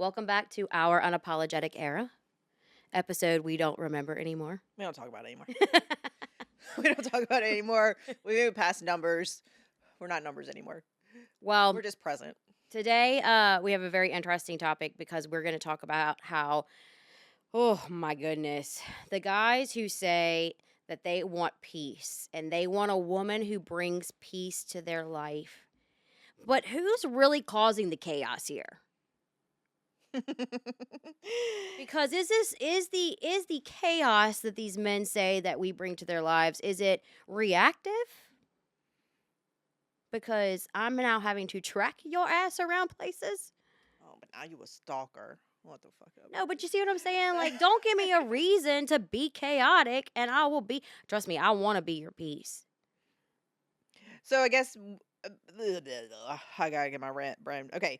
Welcome back to our unapologetic era episode we don't remember anymore. We don't talk about it anymore. We don't talk about it anymore. We moved past numbers. We're not numbers anymore. Well, We're just present. today we have a very interesting topic because we're going to talk about how, oh my goodness, the guys who say that they want peace and they want a woman who brings peace to their life. But who's really causing the chaos here? Because is the chaos that these men say that we bring to their lives, is it reactive? Because I'm now having to track your ass around places. Oh, but now you a stalker. What the fuck up? No, but you see what I'm saying? Like, don't give me a reason to be chaotic, and I will be. Trust me, I want to be your peace. So I guess I gotta get my rant brain. Okay,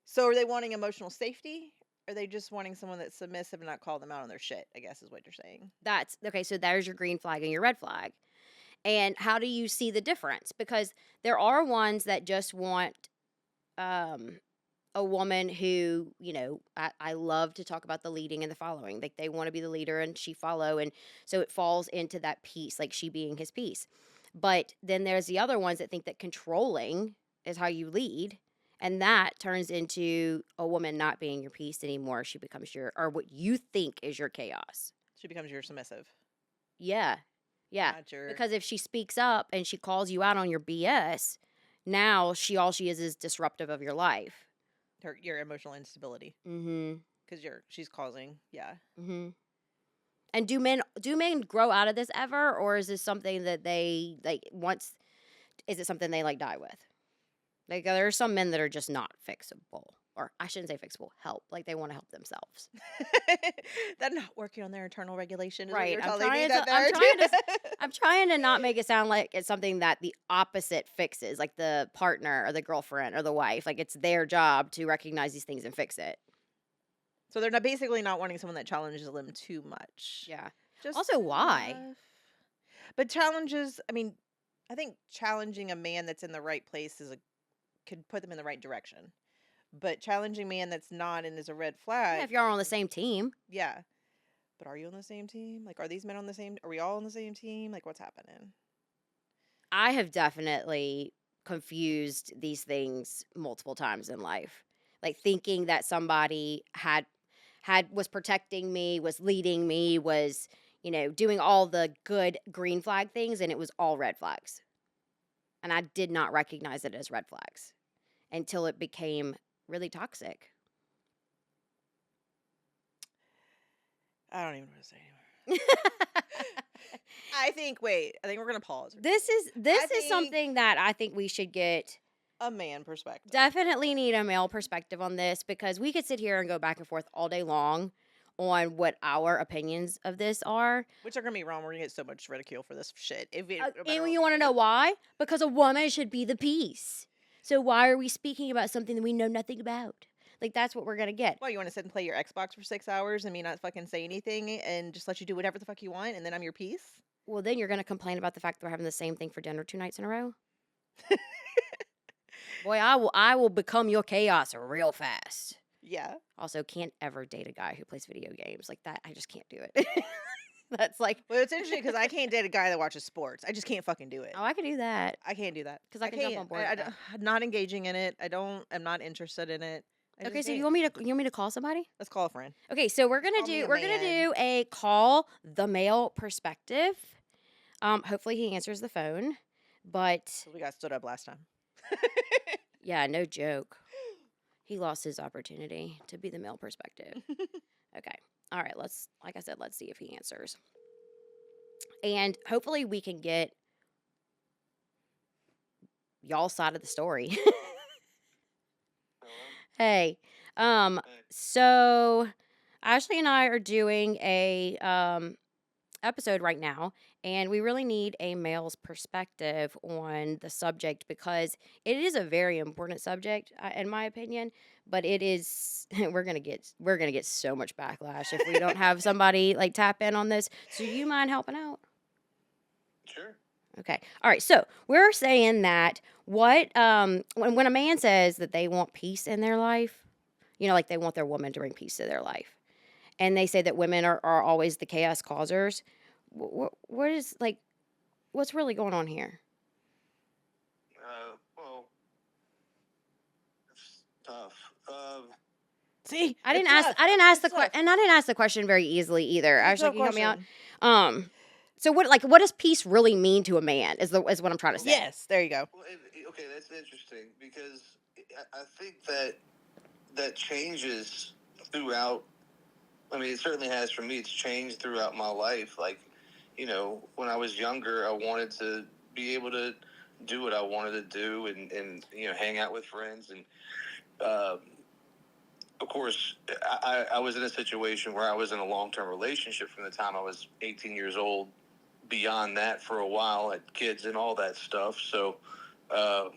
so are they wanting emotional safety? Or are they just wanting someone that's submissive and not call them out on their shit? I guess is what you're saying. That's okay. So there's your green flag and your red flag. And how do you see the difference? Because there are ones that just want a woman who, I love to talk about the leading and the following. Like they want to be the leader and she follow. And so it falls into that piece, like she being his piece. But then there's the other ones that think that controlling is how you lead. And that turns into a woman not being your piece anymore. She becomes or what you think is your chaos. She becomes your submissive. Yeah. Yeah. Not your... Because if she speaks up and she calls you out on your BS, now all she is disruptive of your life. your emotional instability. Mm-hmm. Because she's causing, yeah. Mm-hmm. And do men grow out of this ever, or is this something that they like once? Is it something they like die with? Like there are some men that are just not fixable, or I shouldn't say fixable. Help, like they want to help themselves. They're not working on their internal regulation. Is Right. What you're telling me that I'm trying to not make it sound like it's something that the opposite fixes, like the partner or the girlfriend or the wife. Like it's their job to recognize these things and fix it. So they're basically not wanting someone that challenges them too much. Yeah. Just Also, why? enough. But challenges, I mean, I think challenging a man that's in the right place could put them in the right direction. But challenging a man that's not and is a red flag. Yeah, if y'all are on the same team. Yeah. But are you on the same team? Like, are these men on the same? Are we all on the same team? Like, what's happening? I have definitely confused these things multiple times in life. Like thinking that somebody was protecting me, was leading me, was, doing all the good green flag things, and it was all red flags. And I did not recognize it as red flags until it became really toxic. I don't even know what to say anymore. I think we're gonna pause. This is something that I think we should get a man perspective. Definitely need a male perspective on this because we could sit here and go back and forth all day long on what our opinions of this are. Which are gonna be wrong. We're gonna get so much ridicule for this shit. And you want to know why? Because a woman should be the peace. So why are we speaking about something that we know nothing about? Like, that's what we're going to get. Well, you want to sit and play your Xbox for 6 hours and me not fucking say anything and just let you do whatever the fuck you want and then I'm your peace? Well, then you're going to complain about the fact that we're having the same thing for dinner 2 nights in a row? Boy, I will become your chaos real fast. Yeah. Also, can't ever date a guy who plays video games like that. I just can't do it. That's like... Well, it's interesting because I can't date a guy that watches sports. I just can't fucking do it. Oh, I can do that. I can't do that. Because I can jump on board. I'm not engaging in it. I'm not interested in it. Okay, so you want me to call somebody? Let's call a friend. Okay, so we're gonna do a call the male perspective. Hopefully he answers the phone, but we got stood up last time. Yeah, no joke. He lost his opportunity to be the male perspective. Okay, all right. Let's see if he answers, and hopefully we can get y'all's side of the story. Hey, so Ashley and I are doing a episode right now, and we really need a male's perspective on the subject because it is a very important subject, in my opinion. But it is we're gonna get so much backlash if we don't have somebody like tap in on this. So, do you mind helping out? Sure. Okay. All right. So we're saying that when a man says that they want peace in their life, like they want their woman to bring peace to their life. And they say that women are always the chaos causers. What is like, what's really going on here? Well, it's tough. See, I didn't it's ask. tough. I didn't ask It's the question, tough. and I didn't ask the question very easily either. It's a Actually, tough can you help me out? question. So what does peace really mean to a man? Is what I'm trying to say. Yes, there you go. Well, okay, that's interesting because I think that changes throughout. I mean, it certainly has for me. It's changed throughout my life. Like, when I was younger, I wanted to be able to do what I wanted to do and hang out with friends. And um, of course, I was in a situation where I was in a long-term relationship from the time I was 18 years old. Beyond that, for a while, had kids and all that stuff. So, um,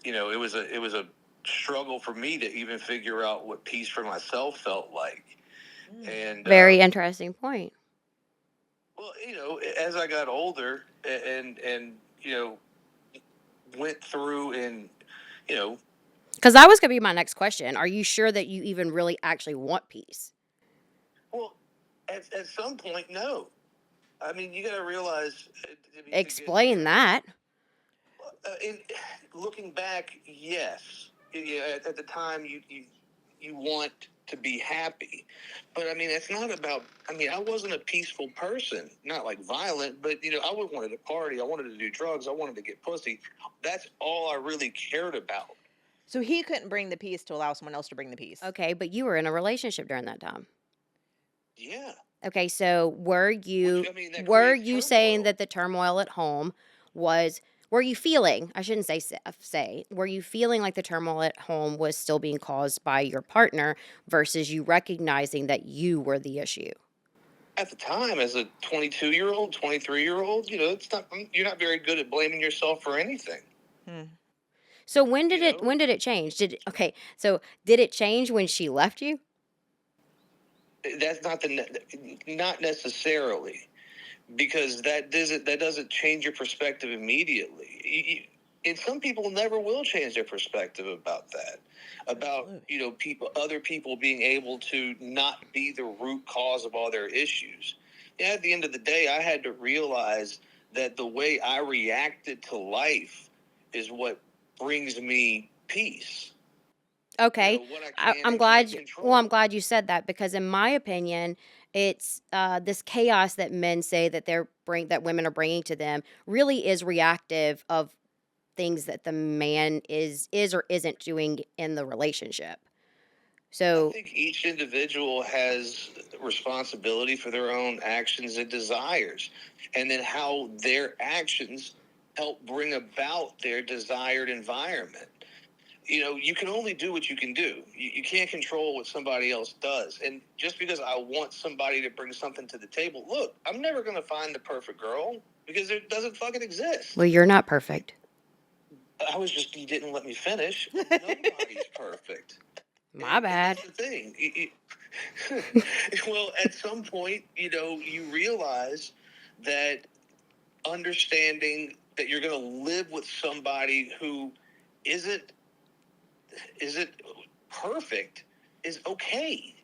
it was a struggle for me to even figure out what peace for myself felt like. And Very interesting point. well, as I got older and went through and you know, Because that was going to be my next question. Are you sure that you even really actually want peace? well, at some point, no. I mean, you got to realize. I mean, to get, Explain that. in looking back, yes. Yeah, at the time, you want to be happy, but I mean, it's not about. I mean, I wasn't a peaceful person, not like violent, but I wanted to party. I wanted to do drugs. I wanted to get pussy. That's all I really cared about. So he couldn't bring the peace to allow someone else to bring the peace. Okay, but you were in a relationship during that time. Yeah, Okay, so were which you I mean, that were creates you saying turmoil. that the turmoil at home was were you feeling, I shouldn't say, were you feeling like the turmoil at home was still being caused by your partner versus you recognizing that you were the issue? At the time, as a 22-year-old, 23-year-old, it's not. You're not very good at blaming yourself for anything. Hmm. So You know, when did it change? So did it change when she left you? that's not necessarily, because that doesn't change your perspective immediately. And some people never will change their perspective about that, about Absolutely. other people being able to not be the root cause of all their issues. Yeah, at the end of the day, I had to realize that the way I reacted to life is what brings me peace. Okay. What I can I'm and can't glad. Well, I'm control. glad you said that because, in my opinion, it's this chaos that men say that that women are bringing to them really is reactive of things that the man is or isn't doing in the relationship. I So, think each individual has responsibility for their own actions and desires, and then how their actions help bring about their desired environment. You can only do what you can do. You can't control what somebody else does. And just because I want somebody to bring something to the table, look, I'm never going to find the perfect girl because it doesn't fucking exist. well, you're not perfect. You didn't let me finish. Nobody's perfect. My And bad. that's the thing. Well, at some point, you realize that understanding that you're going to live with somebody who isn't isn't perfect is okay,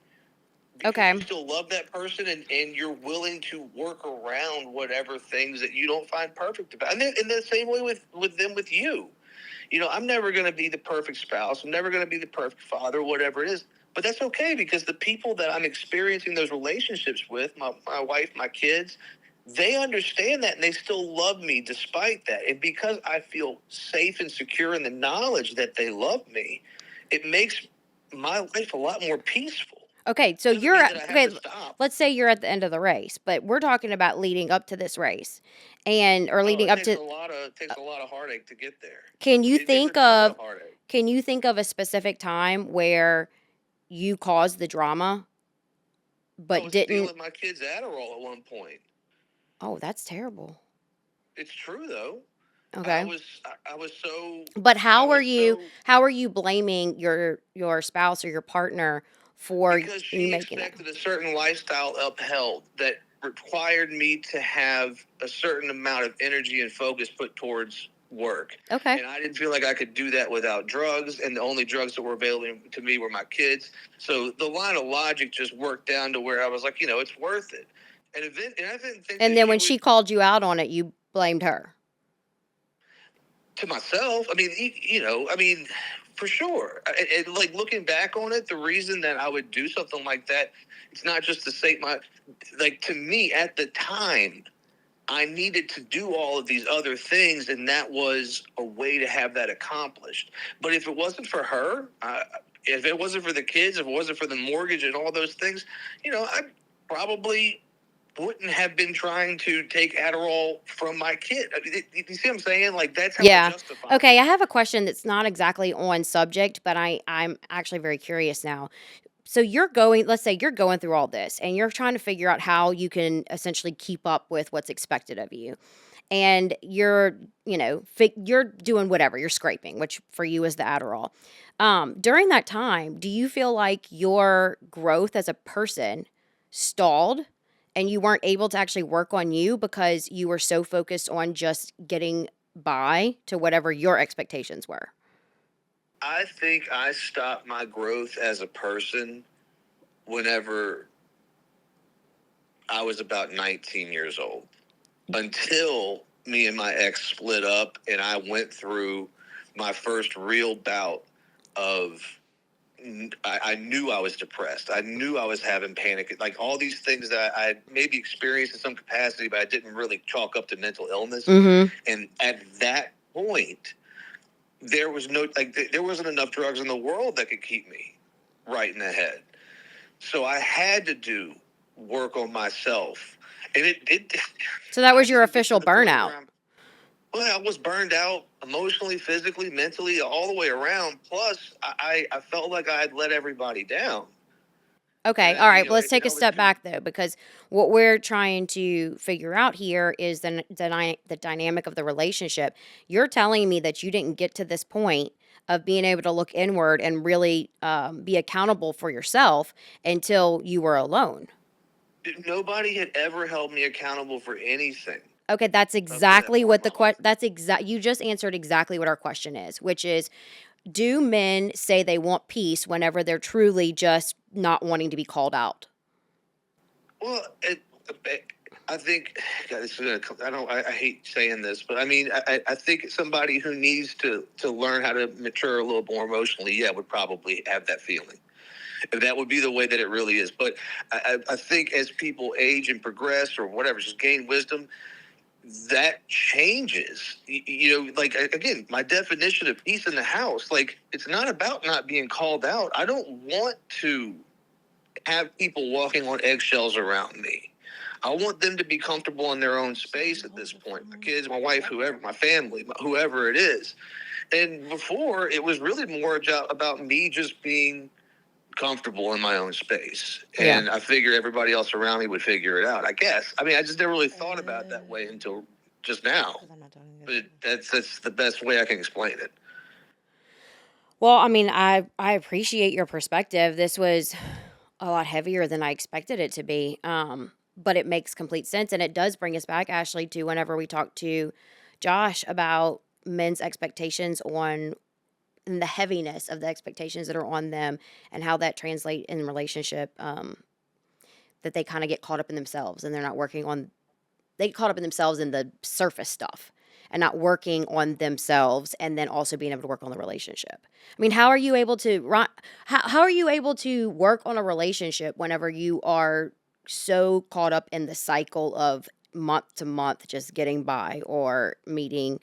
because Okay. you still love that person, and you're willing to work around whatever things that you don't find perfect about. And then in the same way with them, with you. I'm never going to be the perfect spouse. I'm never going to be the perfect father, whatever it is. But that's okay, because the people that I'm experiencing those relationships with, my wife, my kids, they understand that and they still love me despite that. And because I feel safe and secure in the knowledge that they love me, it makes my life a lot more peaceful. Okay. So Doesn't you're mean that I have okay. to stop. Let's say you're at the end of the race, but we're talking about leading up to this race, or Oh, leading it up takes to. a lot of heartache to get there. Can you It takes a think ton of of? heartache. Can you think of a specific time where you caused the drama, I but was didn't? stealing my kids' Adderall at one point. Oh, that's terrible. It's true though. I Okay. was I was so But I was so how are you blaming your spouse or your partner for because you she making that? expected a certain lifestyle upheld that required me to have a certain amount of energy and focus put towards work. Okay. And I didn't feel like I could do that without drugs, and the only drugs that were available to me were my kids. So the line of logic just worked down to where I was like, it's worth it. And I didn't think And that then she when would. she called you out on it, you blamed her. To myself, I mean, I mean, for sure. Like looking back on it, the reason that I would do something like that, it's not just to save like to me at the time, I needed to do all of these other things, and that was a way to have that accomplished. But if it wasn't for her, if it wasn't for the kids, if it wasn't for the mortgage and all those things, I probably wouldn't have been trying to take Adderall from my kid. I mean, you see what I'm saying? Like, that's how I Yeah. justify Okay, it. I have a question that's not exactly on subject, but I'm actually very curious now. So let's say you're going through all this and you're trying to figure out how you can essentially keep up with what's expected of you. And you're doing whatever, you're scraping, which for you is the Adderall. During that time, do you feel like your growth as a person stalled and you weren't able to actually work on you because you were so focused on just getting by to whatever your expectations were? I think I stopped my growth as a person whenever I was about 19 years old, until me and my ex split up and I went through my first real bout of. I knew I was depressed. I knew I was having panic. Like all these things that I maybe experienced in some capacity, but I didn't really chalk up to mental illness. Mm-hmm. And at that point, there wasn't enough drugs in the world that could keep me right in the head. So I had to do work on myself. And it So that I was your didn't get to official the point burnout. where I was burned out emotionally, physically, mentally, all the way around. Plus, I felt like I had let everybody down. And Okay. All right. Well, let's take a step back though, because what we're trying to figure out here is the dynamic of the relationship. You're telling me that you didn't get to this point of being able to look inward and really be accountable for yourself until you were alone. Nobody had ever held me accountable for anything Okay, that's up to that exactly point what in my life. you just answered exactly what our question is, which is, do men say they want peace whenever they're truly just not wanting to be called out? Well, I think God, this is gonna. I don't. I hate saying this, but I mean, I think somebody who needs to learn how to mature a little more emotionally, yeah, would probably have that feeling. And that would be the way that it really is. But I think as people age and progress or whatever, just gain wisdom, that changes. Like again, my definition of peace in the house, like it's not about not being called out. I don't want to have people walking on eggshells around me. I want them to be comfortable in their own space at this point. My kids, my wife, whoever, my family, whoever it is. And before, it was really more about me just being comfortable in my own space. Yeah. And I figured everybody else around me would figure it out, I guess. I mean, I just never really thought about it that way until just now. But that's the best way I can explain it. Well, I mean, I appreciate your perspective. This was a lot heavier than I expected it to be. But it makes complete sense, and it does bring us back, Ashley, to whenever we talked to Josh about men's expectations on and the heaviness of the expectations that are on them and how that translate in relationship, that they kind of get caught up in themselves and they're not working on they get caught up in themselves in the surface stuff and not working on themselves and then also being able to work on the relationship. I mean, how are you able to how are you able to work on a relationship whenever you are so caught up in the cycle of month to month just getting by or meeting,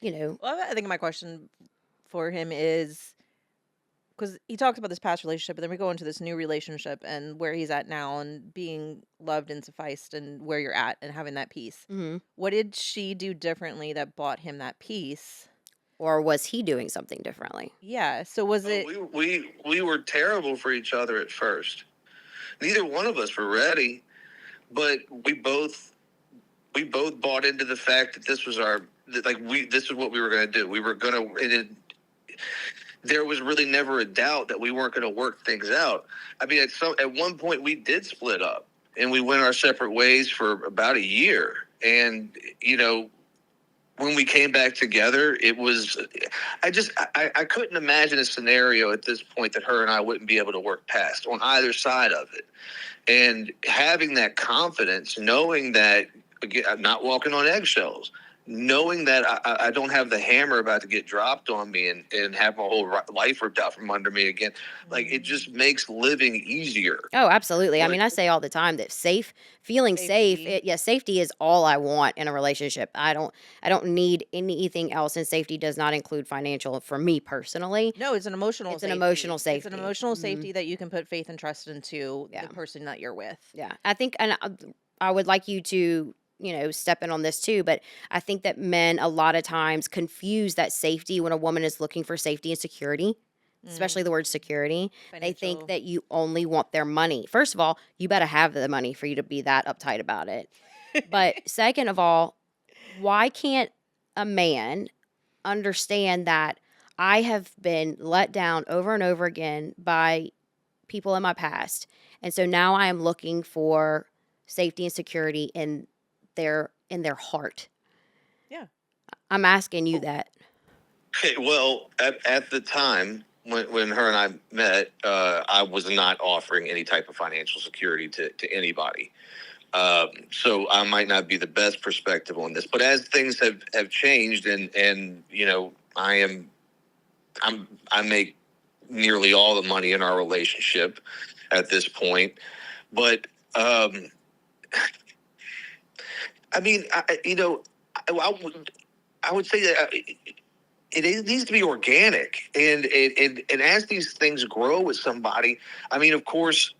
you know? Well, I think my question for him is, because he talked about this past relationship, but then we go into this new relationship and where he's at now and being loved and sufficed and where you're at and having that peace. Mhm. What did she do differently that bought him that peace? Or was he doing something differently? Yeah. So was it? We were terrible for each other at first. Neither one of us were ready, but we both bought into the fact that this was this is what we were going to do. We were going to. There was really never a doubt that we weren't going to work things out. I mean, at one point we did split up and we went our separate ways for about a year. And when we came back together, it was, I couldn't imagine a scenario at this point that her and I wouldn't be able to work past on either side of it. And having that confidence, knowing that, again, I'm not walking on eggshells, knowing that I don't have the hammer about to get dropped on me and have my whole life ripped out from under me again. Like, it just makes living easier. Oh, absolutely. I But mean, I say all the time that feeling safe, Safety. safety is all I want in a relationship. I don't need anything else, and safety does not include financial for me personally. No, it's an emotional It's an safety. emotional It's safety. an emotional Mhm. safety that you can put faith and trust into Yeah. the person that you're with. Yeah. I think, and I would like you to, step in on this too, but I think that men a lot of times confuse that safety when a woman is looking for safety and security, especially the word security. They think Financial. that you only want their money. First of all, you better have the money for you to be that uptight about it. But second of all, why can't a man understand that I have been let down over and over again by people in my past, and so now I am looking for safety and security in their heart. Yeah. I'm asking you that. Okay, well, at the time when her and I met, I was not offering any type of financial security to anybody. So I might not be the best perspective on this, but as things have changed, and I make nearly all the money in our relationship at this point, but I mean, I would say that it needs to be organic, and as these things grow with somebody, I mean, of course,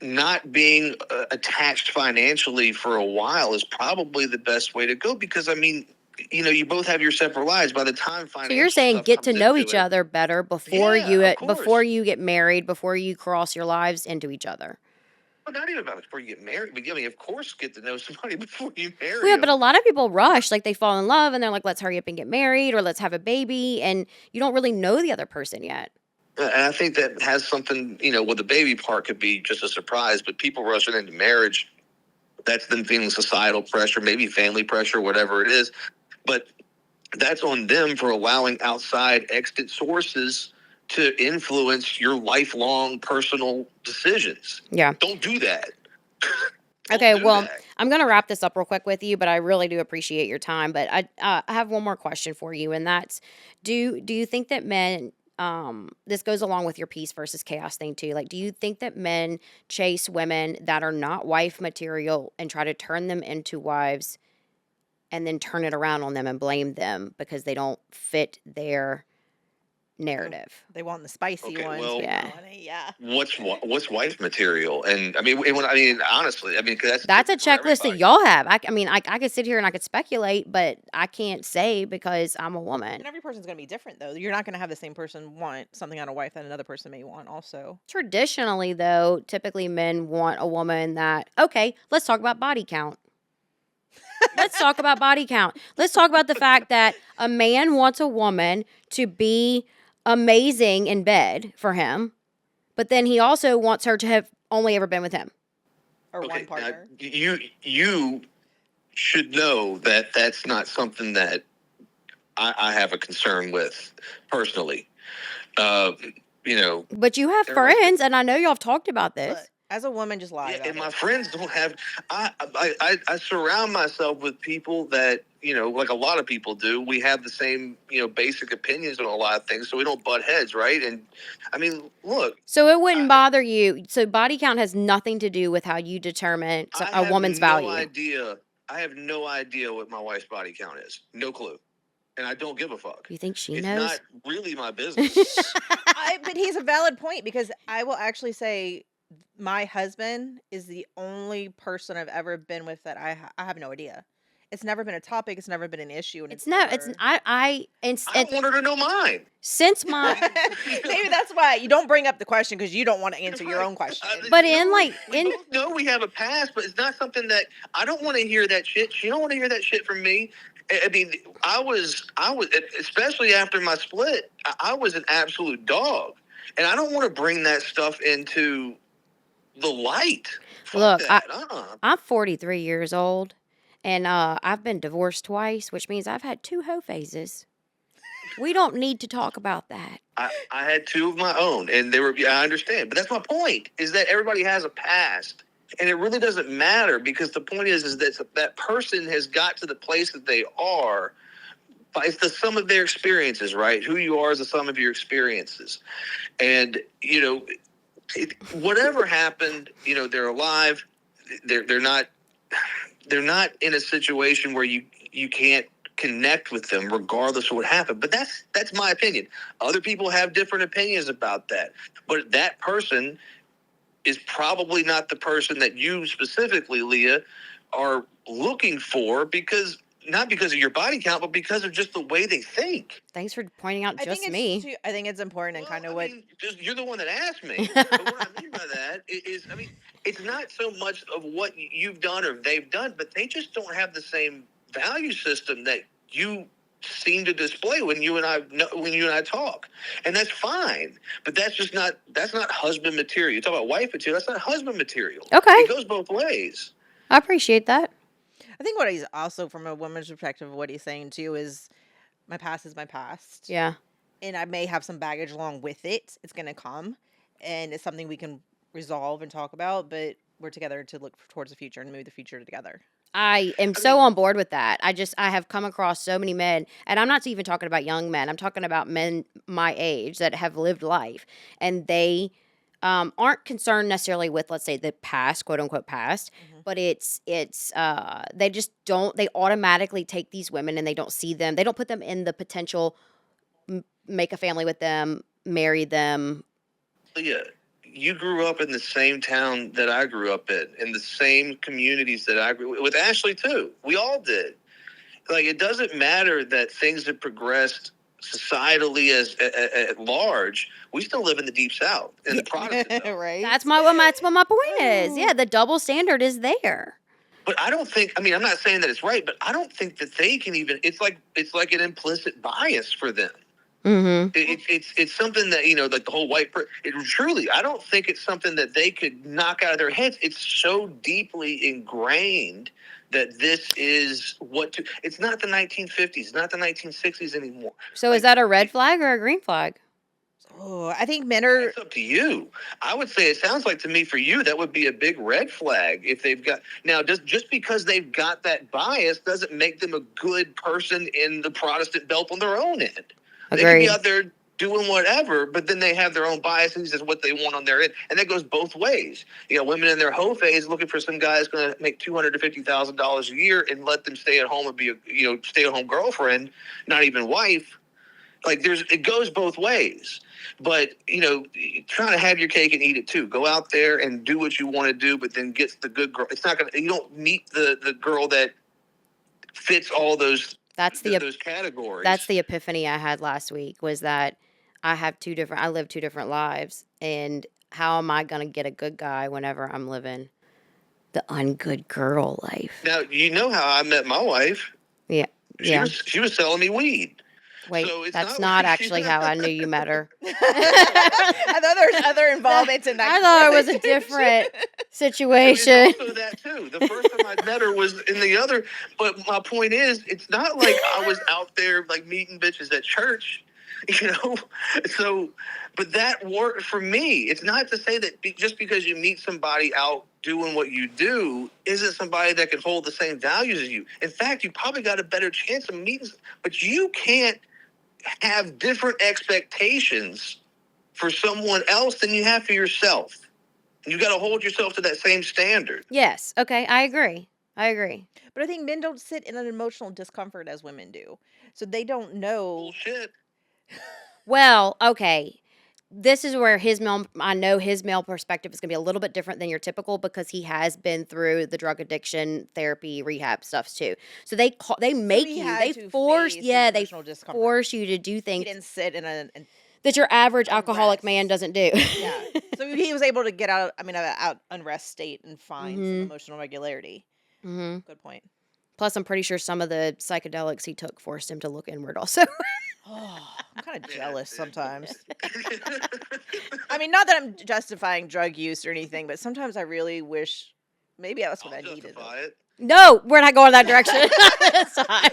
not being attached financially for a while is probably the best way to go, because I mean, you both have your separate lives. By the time So you're financial saying stuff get to comes know into each it, other better before yeah, of before course. you get married, before you cross your lives into each other. Well, not even about before you get married, but I mean, of course, get to know somebody before you marry Well, yeah, but a them. lot of people rush, like they fall in love and they're like, let's hurry up and get married or let's have a baby, and you don't really know the other person yet. And I think that has something, well, the baby part could be just a surprise, but people rushing into marriage, that's them feeling societal pressure, maybe family pressure, whatever it is. But that's on them for allowing outside exit sources to influence your lifelong personal decisions. Yeah. Don't do that. Okay, Don't do well, that. I'm going to wrap this up real quick with you, but I really do appreciate your time. But I have one more question for you, and that's, do you think that men, this goes along with your peace versus chaos thing too. Like, do you think that men chase women that are not wife material and try to turn them into wives, and then turn it around on them and blame them because they don't fit their narrative? They want the spicy Okay, ones. well, Yeah. Yeah. what's wife material? And I mean, honestly, I mean, 'cause that's That's a different for checklist that everybody. y'all have. I mean, I could sit here and I could speculate, but I can't say because I'm a woman. And every person's going to be different, though. You're not going to have the same person want something on a wife that another person may want, also. Traditionally, though, typically men want a woman that, okay, let's talk about body count. Let's talk about body count. Let's talk about the fact that a man wants a woman to be amazing in bed for him, but then he also wants her to have only ever been with him. Or Okay, one now partner. you should know that that's not something that I have a concern with personally. Uh, But you have everybody's friends, and I know y'all have talked about Look, this. as a woman, just lie yeah, about and my it. friends don't have. I surround myself with people that like a lot of people do. We have the same basic opinions on a lot of things, so we don't butt heads, right? And I mean, look, So it wouldn't I, bother you. So body count has nothing to do with how you determine I a have woman's no value. idea. I have no idea what my wife's body count is. No clue, and I don't give a fuck. You think she It's knows? not really my business. But he's a valid point, because I will actually say my husband is the only person I've ever been with that I have no idea. It's never been a topic. It's never been an issue, and It's it's no, it's never. I I don't want her to know mine. since my Maybe that's why you don't bring up the question, because you don't want to answer your own question. But in like we in both know we have a past, but it's not something that I don't want to hear that shit. She don't want to hear that shit from me. I mean, I was, especially after my split, I was an absolute dog, and I don't want to bring that stuff into the light. Fuck look, that. I'm 43 years old, And I've been divorced twice, which means I've had 2 hoe phases. We don't need to talk about that. I had two of my own, and they were. Yeah, I understand, but that's my point. Is that everybody has a past, and it really doesn't matter because the point is that that person has got to the place that they are. But it's the sum of their experiences, right? Who you are is the sum of your experiences, and whatever happened, they're alive. They're not they're not in a situation where you can't connect with them regardless of what happened. But that's my opinion. Other people have different opinions about that. But that person is probably not the person that you specifically, Leah, are looking for because not because of your body count, but because of just the way they think. Thanks for pointing out I think just it's me. too, I think it's important and Well, kind of I what. mean, just you're the one that asked me. But what I mean by that is, I mean, it's not so much of what you've done or they've done, but they just don't have the same value system that you seem to display when you and I talk, and that's fine. But that's not husband material. You talk about wife material. That's not husband material. Okay. It goes both ways. I appreciate that. I think what he's also from a woman's perspective, what he's saying too is, my past is my past, Yeah. and I may have some baggage along with it. It's gonna come, and it's something we can resolve and talk about. But we're together to look towards the future and move the future together. I am I so mean, on board with that. I have come across so many men, and I'm not even talking about young men. I'm talking about men my age that have lived life, and they aren't concerned necessarily with, let's say, the past, quote unquote past, Mhm. but they just don't. They automatically take these women and they don't see them. They don't put them in the potential make a family with them, marry them. Leah, you grew up in the same town that I grew up in the same communities that I grew with Ashley too. We all did. Like it doesn't matter that things have progressed societally at large. We still live in the deep south, in the Protestant zone. Right? That's what my point is. Yeah, the double standard is there. But I don't think. I mean, I'm not saying that it's right, but I don't think that they can even. It's like an implicit bias for them. Mm-hmm. It's something that like the whole truly, I don't think it's something that they could knock out of their heads. It's so deeply ingrained that this is it's not the 1950s, not the 1960s anymore. So is that a red flag or a green flag? Oh, I think men are. It's up to you. I would say it sounds like to me for you that would be a big red flag if they've got now just because they've got that bias doesn't make them a good person in the Protestant belt on their own end. They could be Agreed. out there doing whatever, but then they have their own biases as what they want on their end, and that goes both ways. Women in their hoe phase looking for some guy that's going to make $250,000 a year and let them stay at home and be a stay at home girlfriend, not even wife. Like it goes both ways. But trying to have your cake and eat it too. Go out there and do what you want to do, but then get the good girl. It's not gonna. You don't meet the girl that fits all those That's those categories. That's the epiphany I had last week, was that I live 2 different lives, and how am I going to get a good guy whenever I'm living the ungood girl life? Now you know how I met my wife. Yeah. She Yeah. was selling me weed. Wait, So it's that's not not like actually how I knew you met her. I thought there's other involvements in that. I thought it was a different It's situation. also that too. The first time I met her was in the other. But my point is, it's not like I was out there like meeting bitches at church, you know. So, but that worked for me. It's not to say that just because you meet somebody out doing what you do isn't somebody that can hold the same values as you. In fact, you probably got a better chance of meeting. But you can't have different expectations for someone else than you have for yourself. You got to hold yourself to that same standard. Yes. Okay, I agree. But I think men don't sit in an emotional discomfort as women do, so they don't know. Bullshit. Well, okay. This is where I know his male perspective is going to be a little bit different than your typical, because he has been through the drug addiction, therapy, rehab stuff too. So they make he you, had they to force, face his yeah, they emotional discomfort. force you to do He things didn't sit in that your average alcoholic Unrest. man doesn't do. yeah. So he was able to get out. I mean, out unrest state and find some Mhm. emotional regularity. Hmm. Good point. Plus, I'm pretty sure some of the psychedelics he took forced him to look inward also. Oh, I'm kind of jealous Yeah. sometimes. I mean, not that I'm justifying drug use or anything, but sometimes I really wish Maybe that's what I'll I needed. justify it. No, we're not going that direction this time.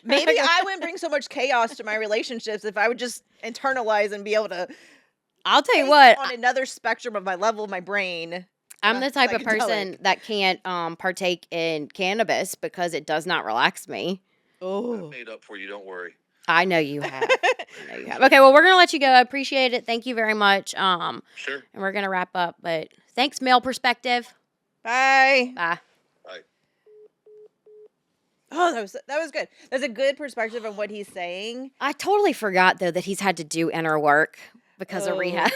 Maybe I wouldn't bring so much chaos to my relationships if I would just internalize and be able to I'll tell you take what, on another spectrum of my level of my brain. I'm the type of person psychedelic. that can't partake in cannabis because it does not relax me. I've Oh. made up for you. Don't worry. I know you have. I know you have. Okay, well, we're gonna let you go. I appreciate it. Thank you very much. Sure. And we're gonna wrap up. But thanks, male perspective. Bye. Bye. Bye. Oh, that was good. That's a good perspective on what he's saying. I totally forgot though that he's had to do inner work because of Oh. rehab.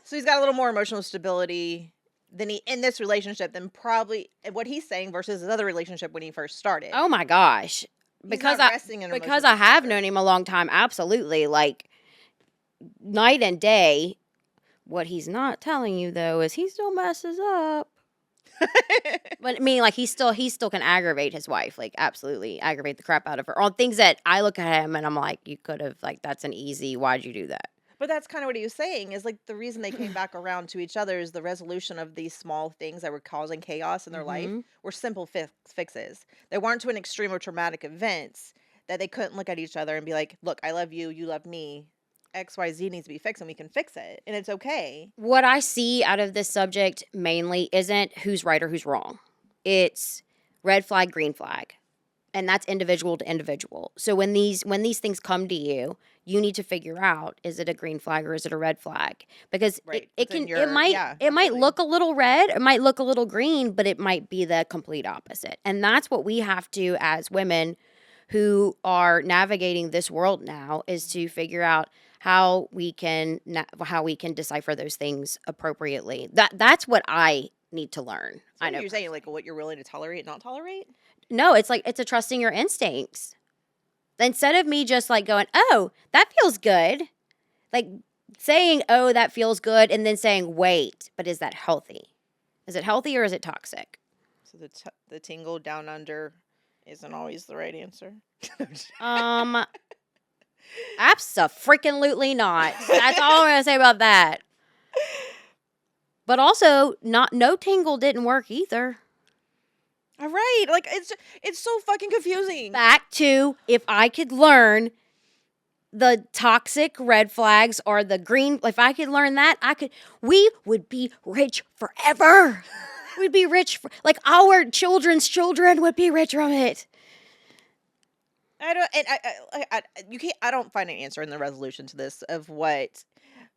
So he's got a little more emotional stability than he in this relationship than probably what he's saying versus his other relationship when he first started. Oh my gosh. He's Because not I resting in because emotional I have comfort. known him a long time, absolutely. Like night and day. What he's not telling you though is he still messes up. But I mean, like he still can aggravate his wife, like absolutely aggravate the crap out of her on things that I look at him and I'm like, you could have like that's an easy. Why'd you do that? But that's kind of what he was saying is like the reason they came back around to each other is the resolution of these small things that were causing chaos in their life Mhm. were simple fixes. They weren't to an extreme or traumatic events that they couldn't look at each other and be like, look, I love you, you love me. XYZ needs to be fixed and we can fix it. And it's okay. What I see out of this subject mainly isn't who's right or who's wrong. It's red flag, green flag. And that's individual to individual. So when these things come to you, you need to figure out, is it a green flag or is it a red flag? Because Right. it Within can your- yeah, it might absolutely. look a little red, it might look a little green, but it might be the complete opposite. And that's what we have to as women who are navigating this world now is to figure out how we can decipher those things appropriately. That's what I need to learn. So I know. you're saying like what you're willing to tolerate, not tolerate? No, it's like it's a trusting your instincts. Instead of me just like going, "Oh, that feels good." Like saying, "Oh, that feels good," and then saying, "Wait, but is that healthy? Is it healthy or is it toxic?" So the tingle down under isn't always the right answer. Abso-freaking-lutely not. That's all I'm gonna say about that. But also, no tingle didn't work either. All right, like it's so fucking confusing. Back to if I could learn the toxic red flags or the green, if I could learn that, we would be rich forever. We'd be rich, like our children's children would be rich from it. I don't, and you can't. I don't find an answer in the resolution to this of what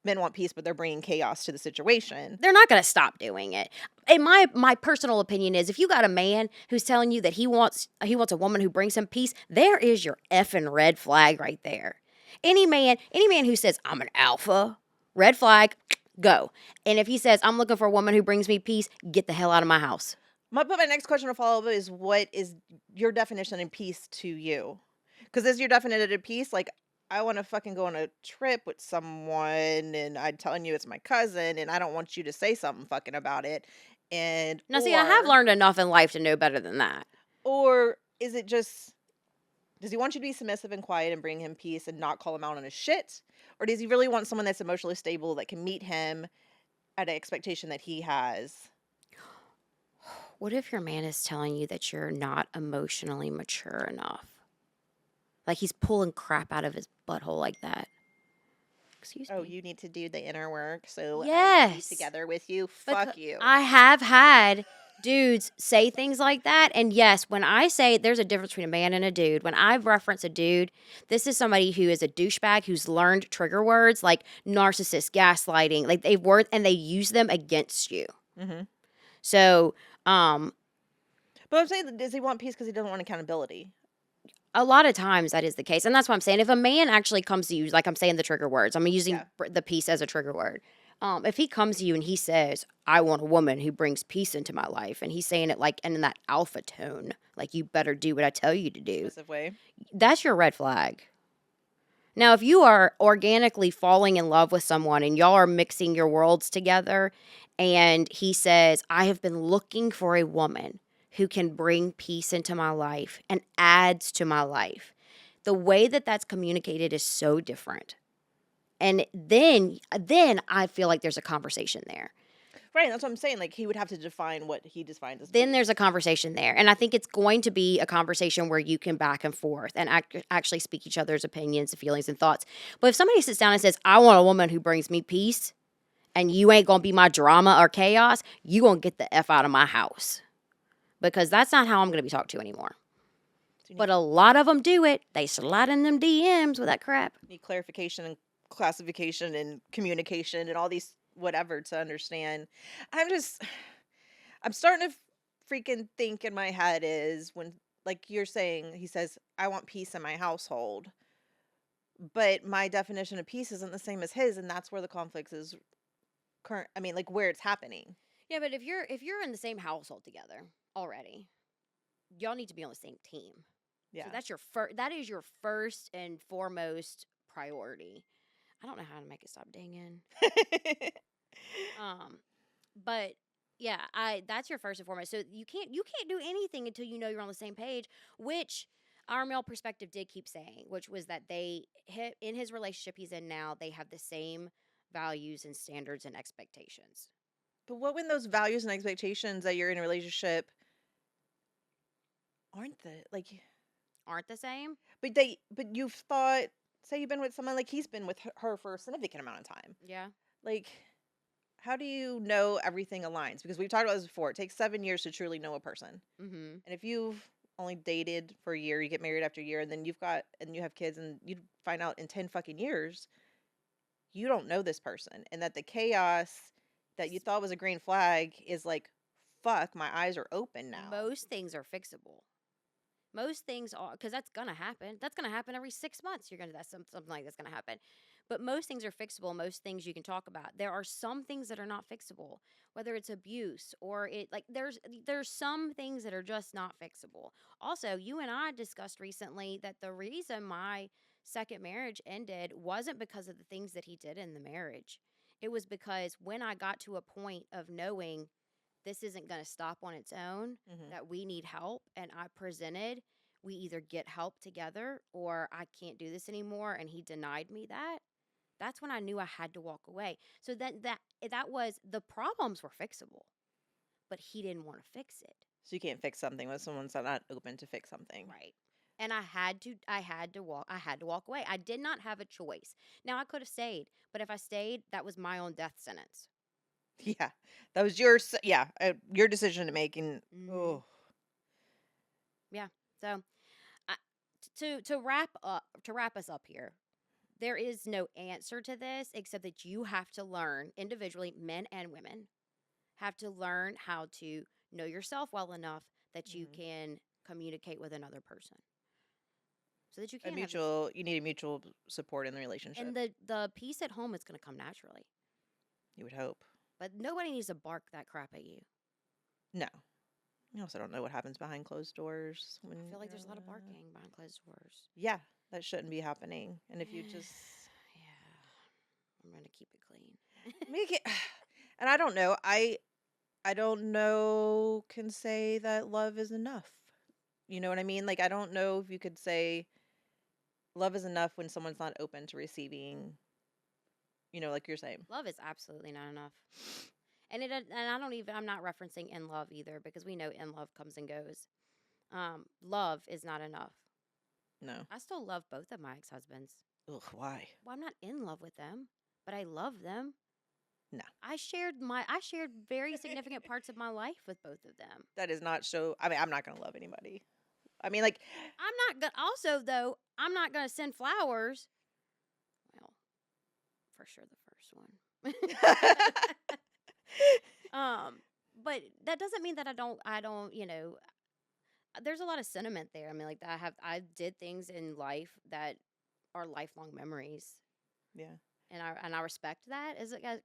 men want peace, but they're bringing chaos to the situation. They're not going to stop doing it. And my personal opinion is, if you got a man who's telling you that he wants a woman who brings him peace, there is your effing red flag right there. Any man who says I'm an alpha, red flag, go. And if he says I'm looking for a woman who brings me peace, get the hell out of my house. My next question to follow up is, what is your definition of peace to you? Because is your definition of peace like, I want to fucking go on a trip with someone and I'm telling you it's my cousin and I don't want you to say something fucking about it. And Now, see, I have learned enough in life to know better than that. Or is it just, does he want you to be submissive and quiet and bring him peace and not call him out on his shit? Or does he really want someone that's emotionally stable that can meet him at an expectation that he has? What if your man is telling you that you're not emotionally mature enough? Like he's pulling crap out of his butthole like that. Excuse Oh, me. you need to do the inner work, so I can Yes. be together with you. Becau- Fuck you. I have had dudes say things like that. And yes, when I say there's a difference between a man and a dude, when I reference a dude, this is somebody who is a douchebag who's learned trigger words like narcissist, gaslighting, like they use them against you. Mm-hmm. So, But I'm saying, does he want peace because he doesn't want accountability? a lot of times that is the case. And that's what I'm saying. If a man actually comes to you, like I'm saying the trigger words, I'm using the peace as a trigger word. If he comes to you and he says, I want a woman who brings peace into my life, and he's saying it like, and in that alpha tone, like you better do what I tell you to do. Submissive way. That's your red flag. Now, if you are organically falling in love with someone and y'all are mixing your worlds together, and he says, I have been looking for a woman who can bring peace into my life and adds to my life, the way that that's communicated is so different. And then I feel like there's a conversation there. Right, that's what I'm saying. Like he would have to define what he defines as Then peace. there's a conversation there. And I think it's going to be a conversation where you can back and forth and actually speak each other's opinions, feelings, and thoughts. But if somebody sits down and says, I want a woman who brings me peace, and you ain't going to be my drama or chaos, you going to get the F out of my house. Because that's not how I'm going to be talked to anymore. So you But a lot of them do it. They slide in them DMs with that crap. need clarification and classification and communication and all these whatever to understand. I'm just I'm starting to freaking think in my head is when like you're saying he says I want peace in my household, but my definition of peace isn't the same as his, and that's where the conflict is current. I mean, like where it's happening. Yeah, but if you're in the same household together already, y'all need to be on the same team. Yeah. So that is your first and foremost priority. I don't know how to make it stop dinging. Um, but yeah, I that's your first and foremost. So you can't do anything until you know you're on the same page, which our male perspective did keep saying, which was that in his relationship he's in now, they have the same values and standards and expectations. But what when those values and expectations that you're in a relationship aren't the like Aren't the same? but you've thought say you've been with someone like he's been with her for a significant amount of time. Yeah. Like how do you know everything aligns? Because we've talked about this before. It takes 7 years to truly know a person. Mm-hmm. And if you've only dated for a year, you get married after a year, and then you have kids, and you find out in 10 fucking years, you don't know this person. And that the chaos that you thought was a green flag is like, fuck, my eyes are open now. Most things are fixable. Most things are, because that's gonna happen. That's gonna happen every 6 months. That's something like that's gonna happen. But most things are fixable. Most things you can talk about. There are some things that are not fixable, whether it's abuse or it like there's some things that are just not fixable. Also, you and I discussed recently that the reason my second marriage ended wasn't because of the things that he did in the marriage. It was because when I got to a point of knowing this isn't going to stop on its own, Hmm. that we need help. And I presented, we either get help together or I can't do this anymore. And he denied me that. That's when I knew I had to walk away. So that was the problems were fixable, but he didn't want to fix it. So you can't fix something when someone's not open to fix something. Right. And I had to walk away. I did not have a choice. Now I could have stayed, but if I stayed, that was my own death sentence. Yeah, that was your decision to make, and Mm-hmm. oh, Yeah. So I, to wrap us up here, there is no answer to this except that you have to learn individually, men and women have to learn how to know yourself well enough that you mhm. can communicate with another person so that you A can have this. mutual. You need a mutual support in the relationship. And the peace at home is going to come naturally. You would hope. But nobody needs to bark that crap at you. No, you also don't know what happens behind closed doors when I feel like you're there's a lot of alone. barking behind closed doors. Yeah, that shouldn't be happening. And if you just Yeah. I'm going to keep it clean. make it, and I don't know. I don't know. Can say that love is enough. You know what I mean? Like I don't know if you could say love is enough when someone's not open to receiving. Like you're saying. Love is absolutely not enough. And I'm not referencing in love either because we know in love comes and goes. Love is not enough. No. I still love both of my ex-husbands. Ugh. Why? Well, I'm not in love with them, but I love them. No. I shared very significant parts of my life with both of them. That is not so. I mean, I'm not gonna love anybody. I mean, like, I'm not gonna also though, I'm not gonna send flowers. Well, for sure the first one. But that doesn't mean that I don't, there's a lot of sentiment there. I mean, like I did things in life that are lifelong memories, yeah. and I respect that.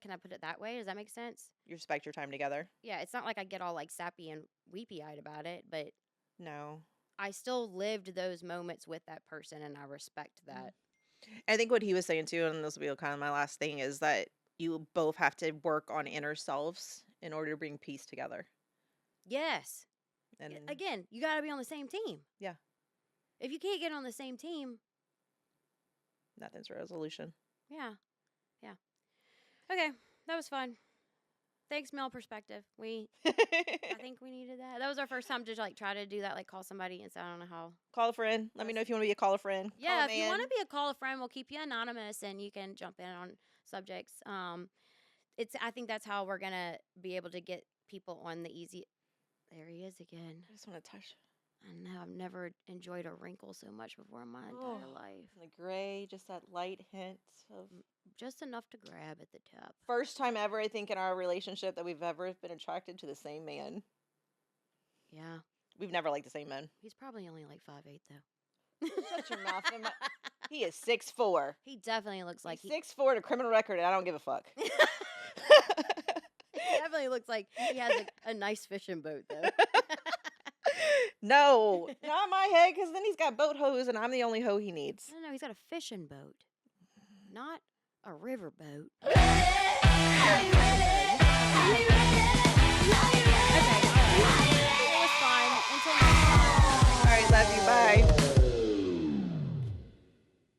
Can I put it that way? Does that make sense? You respect your time together. Yeah, it's not like I get all like sappy and weepy eyed about it, but No. I still lived those moments with that person, and I respect Mm. that. I think what he was saying too, and this will be kind of my last thing, is that you both have to work on inner selves in order to bring peace together. Yes. And Again, you got to be on the same team. yeah, If you can't get on the same team, nothing's a resolution. yeah, yeah. Okay, that was fun. Thanks, male perspective. I think we needed that. That was our first time to like try to do that, like call somebody and say, I don't know how. Call a friend. Let me know if you want to be a call a friend. Call Yeah, a if you want to man. be a call a friend, we'll keep you anonymous and you can jump in on subjects. I think that's how we're gonna be able to get people on the easy. There he is again. I just want to touch. I know I've never enjoyed a wrinkle so much before in my entire life. The gray, just that light hint of. Just enough to grab at the top. First time ever, I think, in our relationship that we've ever been attracted to the same man. Yeah. We've never liked the same man. He's probably only like 5'8" though. Shut your mouth. He is 6'4". He definitely looks like He's 6'4" to criminal record, and I don't give a fuck. He definitely looks like he has a nice fishing boat though. No, not my head, because then he's got boat hose, and I'm the only hoe he needs. No, he's got a fishing boat, not a river boat. Okay.